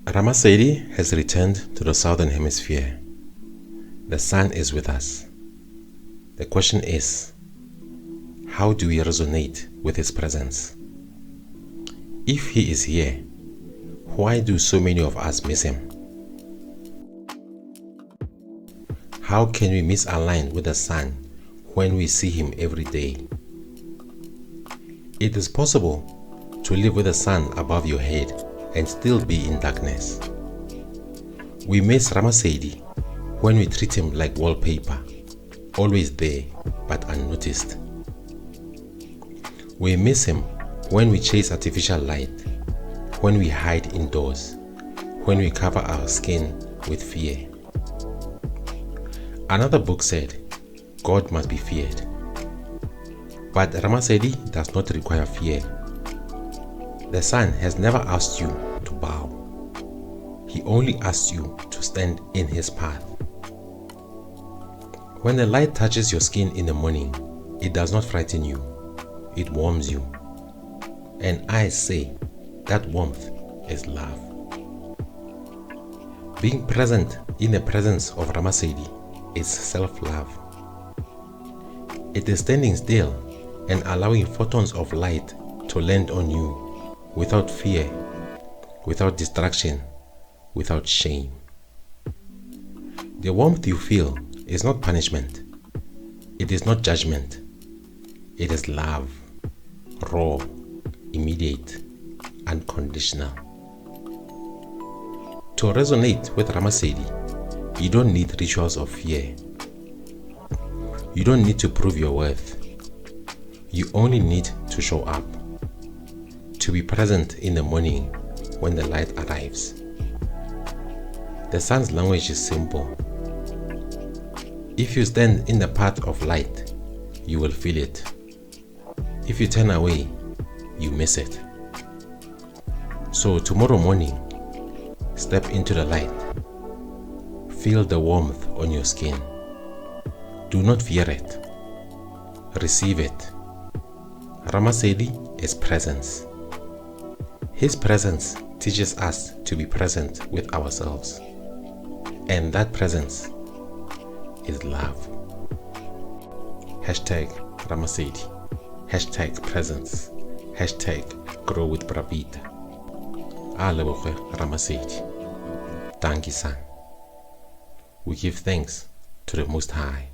Ramasedi has returned to the Southern Hemisphere. The sun is with us. The question is, how do we resonate with his presence? If he is here, why do so many of us miss him? How can we misalign with the sun when we see him every day? It is possible to live with the sun above your head and still be in darkness. We miss Ramasedi when we treat him like wallpaper, always there but unnoticed. We miss him when we chase artificial light, when we hide indoors, when we cover our skin with fear. Another book said, God must be feared. But Ramasedi does not require fear. The sun has never asked you to bow. He only asks you to stand in his path. When the light touches your skin in the morning, it does not frighten you, it warms you. And I say that warmth is love. Being present in the presence of Ramasedi is self-love. It is standing still and allowing photons of light to land on you without fear, without distraction, without shame. The warmth you feel is not punishment. It is not judgment. It is love, raw, immediate, unconditional. To resonate with Ramasedi, you don't need rituals of fear. You don't need to prove your worth. You only need to show up. To be present in the morning when the light arrives. The sun's language is simple. If you stand in the path of light, you will feel it. If you turn away, you miss it. So tomorrow morning, step into the light. Feel the warmth on your skin. Do not fear it. Receive it. Ramasedi is presence. His presence teaches us to be present with ourselves. And that presence is love. Hashtag Ramasedi. Hashtag presence. Hashtag grow with BraPeter. Aleboge Ramasedi. Thank you, son. We give thanks to the Most High.